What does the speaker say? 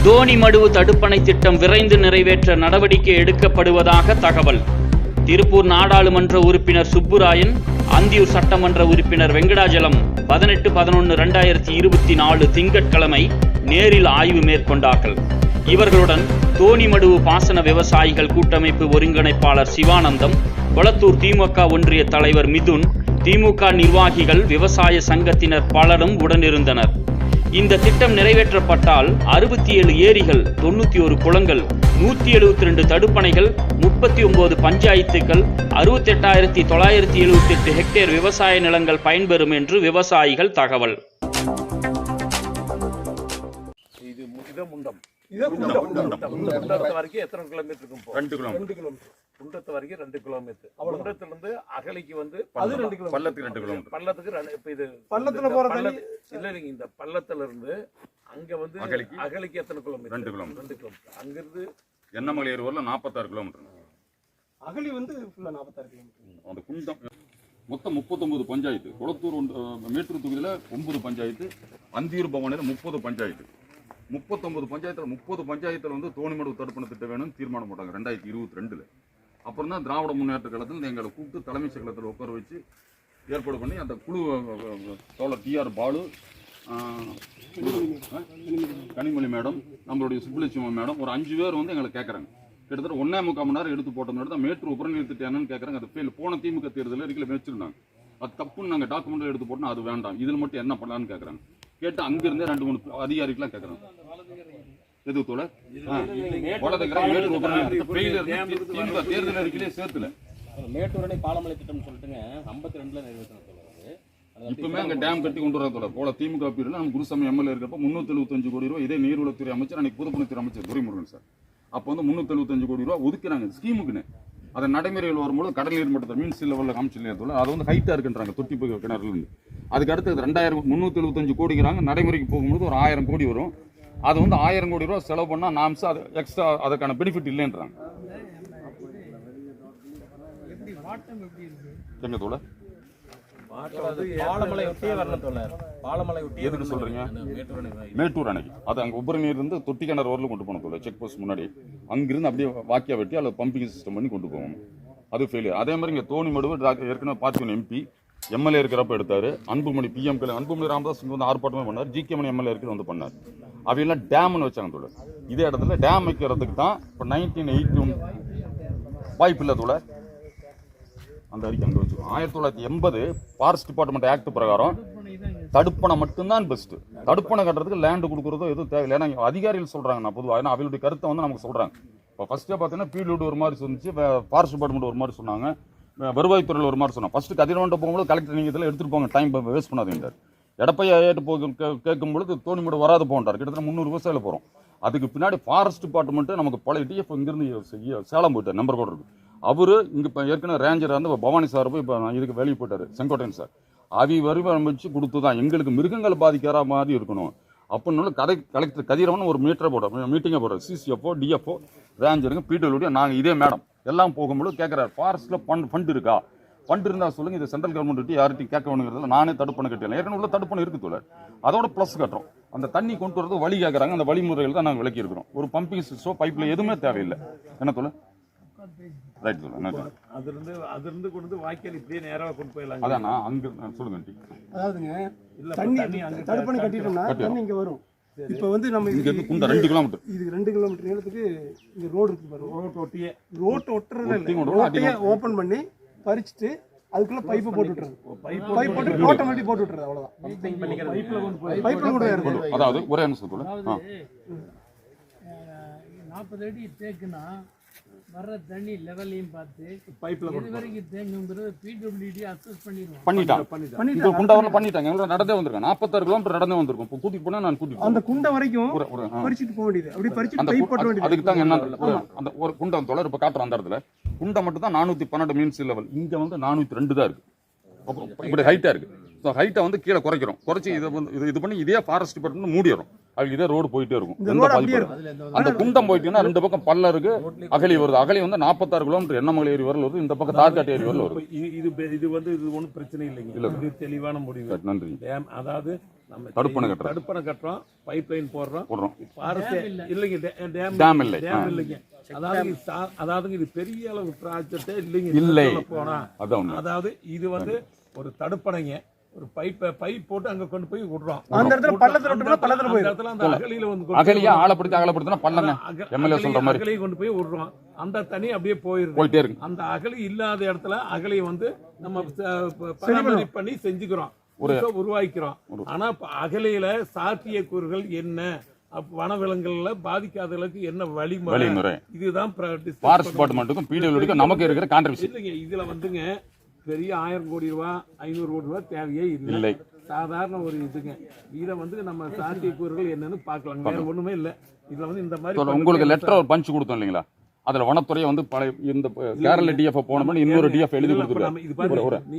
தோணிமடுவு தடுப்பணை திட்டம் விரைந்து நிறைவேற்ற நடவடிக்கை எடுக்கப்படுவதாக தகவல். திருப்பூர் நாடாளுமன்ற உறுப்பினர் சுப்புராயன், அந்தியூர் சட்டமன்ற உறுப்பினர் வெங்கடாஜலம் 18/11/2024 திங்கட்கிழமை நேரில் ஆய்வு மேற்கொண்டார்கள். இவர்களுடன் தோணிமடுவு பாசன விவசாயிகள் கூட்டமைப்பு ஒருங்கிணைப்பாளர் சிவானந்தம், கொளத்தூர் திமுக ஒன்றிய தலைவர் மிதுன், திமுக நிர்வாகிகள், விவசாய சங்கத்தினர் பலரும் உடனிருந்தனர். இந்த திட்டம் நிறைவேற்றப்பட்டால் 67 ஏரிகள், 91 குளங்கள், 172 தடுப்பணைகள், 39 பஞ்சாயத்துகள், 68,978 ஹெக்டேர் விவசாய நிலங்கள் பயன்பெறும் என்று விவசாயிகள் தகவல். வரைக்கும் எத்தனை கிலோமீட்டர் இருக்கும்? 2 கிலோமீட்டர். குண்டத்து வரைக்கும் 2 கிலோமீட்டர். குண்டத்துல இருந்து அகலிக்கு வந்து அது 2 கிலோமீட்டர். பள்ளத்துக்கு 2 கிலோமீட்டர். பள்ளத்துக்கு இப்ப இது பள்ளத்துல போற தண்ணி இல்ல. நீங்க இந்த பள்ளத்துல இருந்து அங்க வந்து அகலிக்கு எத்தனை கிலோமீட்டர்? 2 கிலோமீட்டர். 2 கிலோமீட்டர். அங்க இருந்து எண்ணமலை ஏரியூர்ல 46 கிலோமீட்டர். அகலி வந்து ஃபுல்லா 46 கிலோமீட்டர். அந்த குண்டம் மொத்தம் 39 பஞ்சாயத்து. கொளத்தூர் மேட்டூர் தொகுதியில 9 பஞ்சாயத்து, அந்தியூர் பவானியில 30 பஞ்சாயத்து. 39 பஞ்சாயத்துல 30 பஞ்சாயத்துல வந்து தோணிமடுவு தடுப்பணை திட்டம் வேணும்னு தீர்மானம் போட்டாங்க 2022. அப்புறம் தான் திராவிட முன்னேற்ற கழகத்தில் எங்களை கூப்பிட்டு தலைமை செயலகத்தில் உட்கார வச்சு ஏற்பாடு பண்ணி அந்த குழு தோழர் டிஆர் பாலு, கனிமொழி மேடம், நம்மளுடைய சுப்புலட்சுமி மேடம், ஒரு 5 பேர் வந்து எங்களை கேட்குறாங்க. கிட்டத்தட்ட 1.25 மணி நேரம் எடுத்து போட்டோம்னா தான் மேட்டூர் உபரிநீர் திட்டம் என்னன்னு கேட்குறாங்க. அது ஃபெயில். போன திமுக தேர்தலில் இருக்கையில் வச்சிருந்தாங்க. அது தப்புன்னு நாங்கள் டாக்குமெண்ட் எடுத்து போட்டோம். அது வேண்டாம், இதில் மட்டும் என்ன பண்ணலான்னு கேட்குறாங்க. கேட்டு அங்கிருந்தே 2-3 அதிகாரிகளாம் கேட்குறாங்க. எது தோழ தேர்தல் அறிக்கையிலே சேர்த்துல மேட்டூர் அணை பாலமலை திட்டம் சொல்லிட்டுங்க 52ல நிறைவேற்றணும். இப்பவுமே அங்க டேம் கட்டி கொண்டு வரதோட போல திமுக பீரியட்ல நம்ம குருசாமி எம்எல்ஏ இருக்கப்ப 375 கோடி ரூபாய் இதே நீர்வளத்துறை அமைச்சர், அன்னைக்கு பொதுப்பணித்துறை அமைச்சர் துரைமுருகன் சார், அப்போ வந்து 375 கோடி ரூபாய் ஒதுக்குறாங்க ஸ்கீமுக்குன்னு. அதை நடைமுறையில் வரும்போது கடல் நீர் மட்டத்தை மீன்ஸ் லெவலில் காமிச்சில்லையா, அது வந்து ஹைட்டா இருக்குன்றாங்க தொட்டி கிணறுல இருந்து. அதுக்கு அடுத்து 375 கோடிங்கிறாங்க. நடைமுறைக்கு போகும்போது ஒரு 1000 கோடி வரும். அது வந்து 1000 கோடி ரூபா செலவு பண்ணா நாம்ஸ் அது எக்ஸ்ட்ரா அதுக்கான பெனிஃபிட் இல்லைன்றாங்க. எங்க தோழ பாலமலை ஒட்டியே வரணும் தோழர். பாலமலை ஒட்டி எதுக்கு சொல்றீங்க? மேட்டூர் அணைக்கு அது அங்க உபரி நீர் இருந்து தொட்டி கிணறு வரலும் கொண்டு போகணும் தோழர். செக் போஸ்ட் முன்னாடி அங்கிருந்து அப்படியே வாக்கியா வெட்டி அதில் பம்பிங் சிஸ்டம் பண்ணி கொண்டு போகணும். அது ஃபெயிலியர். அதே மாதிரி இங்க தோணிமடுவு ஏற்கனவே பார்த்திபன் எம்பி எம்எல்ஏ இருக்கிறப்ப எடுத்தாரு. அன்புமணி பிஎம் அன்புமணி ராமதாஸ் இங்க வந்து ஆர்ப்பாட்டமே பண்ணார். ஜிகே மணி எம்எல்ஏ இருக்கிறது வந்து பண்ணார். அவையெல்லாம் டேம்னு வச்சாங்க தோழர். இதே இடத்துல டேம் வைக்கிறதுக்கு தான் இப்போ 1981 வாய்ப்பு இல்லை தோழர். அந்த அறிக்கை அங்கே வச்சுக்கோம். 1980 ஃபாரஸ்ட் டிபார்ட்மெண்ட் ஆக்ட் பிரகாரம் தடுப்பணை மட்டும்தான் பெஸ்ட். தடுப்பணை கட்டுறதுக்கு லேண்டு கொடுக்குறதோ எதுவும் தேவையில்லை. ஏன்னா அதிகாரிகள் சொல்றாங்க. நான் பொதுவாக ஏன்னா அவங்களுடைய கருத்தை வந்து நமக்கு சொல்றாங்க. இப்போ ஃபர்ஸ்டே பார்த்தீங்கன்னா பீல்டு ஒரு மாதிரி சொன்னிச்சு, ஃபாரஸ்ட் டிபார்ட்மெண்ட் ஒரு மாதிரி சொன்னாங்க, வருவாய்த்துறையில் ஒரு மாதிரி சொன்னாங்க. ஃபர்ஸ்ட் கதிரவண்ட போகும்போது கலெக்டர் நீங்கள் இதெல்லாம் எடுத்துட்டு போங்க, டைம் வேஸ்ட் பண்ணாதீங்க. எடப்பையா ஏட்டு போய் கேட்கும்பொழுது தோணிமடுவு வராது போன்றார். கிட்டத்தட்ட 300 விவசாயிகள் போகிறோம். அதுக்கு பின்னாடி ஃபாரஸ்ட் டிபார்ட்மெண்ட்டு நமக்கு பழைய டிஎஃப் இங்கிருந்து சேலம் போயிட்டார். நம்பர் கூட இருக்கு. அவரு இங்கே இப்போ ஏற்கனவே ரேஞ்சர் வந்து பவானி சார் போய் இப்போ இதுக்கு வெளியே போயிட்டார், செங்கோட்டையன் சார். வரி ஆரம்பிச்சு கொடுத்து தான் எங்களுக்கு மிருகங்கள் பாதிக்கிற மாதிரி இருக்கணும் அப்படின்னு கலெக்டர் கதிரவன் ஒரு மீட்டிங்கை போடுறாரு. சிசிஎஃப்ஓ, டிஎஃப்ஓ, ரேஞ்சருங்க, பிடபிள்யூடி, நாங்கள் இதே மேடம் எல்லாம் போகும்போது கேட்குறாரு, ஃபாரஸ்ட்ல ஃபண்ட் இருக்கா? ஃபண்ட் இருந்தால் சொல்லுங்க, இது சென்ட்ரல் கவர்மெண்ட் யார்ட்டையும் கேட்க வேணுங்கிறதுல நானே தடுப்பணை கட்டல. ஏற்கனவே உள்ள தடுப்பணை இருக்கு தோழர். அதோட ப்ளஸ் கட்டுறோம். அந்த தண்ணி கொண்டு வரது வழி கேட்குறாங்க. அந்த வழிமுறைகள் தான் நாங்கள் விளக்கி இருக்கிறோம். ஒரு பம்பிங் சிஸ்டம் பைப்ல எதுவுமே தேவையில்லை. என்ன தோழர்? ரைட் தோழர். அதிலிருந்து கொண்டு வாய்க்கால் இப்படியே நேராக கொண்டு போயிடலாம். அதான் அங்க சொல்லுங்க. அதாவதுங்க தண்ணி தடுப்பணை கட்டிட்டோம்னா தண்ணி இங்க வரும். இப்போ வந்து நம்ம இங்க இருந்து குண்ட 2 கிலோமீட்டர், இது 2 கிலோமீட்டர் நீளத்துக்கு இந்த ரோடு இருக்கு பாருங்க. ரோட் ஒட்டுறதுல ஓபன் பண்ணி பறிச்சுட்டு அதுக்குள்ள பைப்பு போட்டு விட்டுறது. பைப் போட்டு ஆட்டோமேட்டிக் போட்டு விட்டுறது. அவ்வளவுதான். பைப்ல கூட இருக்கு. அதாவது ஒரே நிமிஷம் தோழர். 40 அடி தேக்குனா வர்ற தண்ணி லெவலையும் பார்த்து பைப்ல இது வரைக்கும் தேங்குங்கிறது பிடபிள்யூடி அசஸ் பண்ணிட்டாங்க. குண்டவரில் பண்ணிட்டாங்க. எங்களுக்கு நடந்தே வந்திருக்கேன். 46 கிலோமீட்டர் நடந்தே வந்திருக்கும். இப்போ கூட்டிட்டு போனா நான் கூட்டிட்டு அந்த குண்டை வரைக்கும் பறிச்சுட்டு போக வேண்டியது. அப்படி பறிச்சுட்டு பைப் போட வேண்டியது. அதுக்கு தாங்க என்ன அந்த ஒரு குண்டம் தோழர் இப்போ காட்டுறோம். அந்த இடத்துல குண்டை மட்டும் தான் 412 மீன்ஸ் லெவல். இங்க வந்து 402 தான் இருக்கு. இப்படி ஹைட்டா இருக்கு. ஸோ ஹைட்டை வந்து கீழே குறைக்கிறோம். குறைச்சி இதை வந்து இது பண்ணி இதே ஃபாரஸ்ட் டிபார்ட்மெண்ட் மூடிடுறோம். அதுக்கு இதே ரோடு போயிட்டே இருக்கும். இந்த எந்த ரோடு பாதிப்பும் அப்படியே இருக்காது. இருக்கும். அந்த குண்டம் போயிட்டீங்கன்னா 2 பக்கம் பள்ளம் இருக்கு, அகழி வருது. அகழி வந்து 46 கிலோமீட்டர் எண்ணமலை ஏரி வரல வருது, இந்த பக்கம் தார்காட்டு ஏரி வரல வருது. இது வந்து இது ஒன்றும் பிரச்சனை இல்லைங்க. இது தெளிவான முடிவு. நன்றி. டேம் அதாவது நம்ம தடுப்பணை கட்டுறோம், பைப் லைன் போடுறோம். இல்லைங்க டேம் இல்லை. டேம் இல்லைங்க. அதாவது இது பெரிய அளவு ப்ராஜெக்டே இல்லைங்க. இல்லை. போனா அதாவது இது வந்து ஒரு தடுப்பணைங்க, ஒரு பைப் போட்டு அங்க கொண்டு போய் விடுறோம். அந்த இடத்துல பள்ளத்துல விட்டோம்னா பள்ளத்துல போயிடும். அந்த அகலியில வந்து அகலியா ஆழப்படுத்தினா பள்ளங்க எம்எல்ஏ சொல்ற மாதிரி அகலியை கொண்டு போய் விடுறோம். அந்த தண்ணி அப்படியே போயிட்டே இருக்கு. அந்த அகலி இல்லாத இடத்துல அகலியை வந்து நம்ம பராமரிப்பு பண்ணி செஞ்சுக்கிறோம், உருவாக்கிறோம். ஆனா அகலியில சாத்திய கூறுகள் என்ன, வனவிலங்குகள்ல பாதிக்காதவர்களுக்கு என்ன வழிமுறை, இதுதான் ஃபாரஸ்ட் டிபார்ட்மெண்ட்டுக்கும் பிடபிள்யூடிக்கும் நமக்கு இருக்கிற கான்ட்ரிபியூஷன். இல்லைங்க. இதுல வந்துங்க பெரிய 1000 கோடி ரூபாய் 500 கோடி ரூபாய் தேவையே இல்லை. சாதாரண ஒரு இதுங்க. இதை வந்து நம்ம சாத்தியக்கூறுகள் என்னன்னு பார்க்கலாம், வேற ஒண்ணுமே இல்லை. இதுல வந்து இந்த மாதிரி உங்களுக்கு லெட்டர் ஒரு பஞ்ச் கொடுத்தோம் இல்லைங்களா, அதுல வனத்துறையை வந்து பழைய இந்த கேரள டிஎஃப் போனோம்னா இன்னொரு டிஎஃப் எழுதி கொடுத்துருக்காங்க.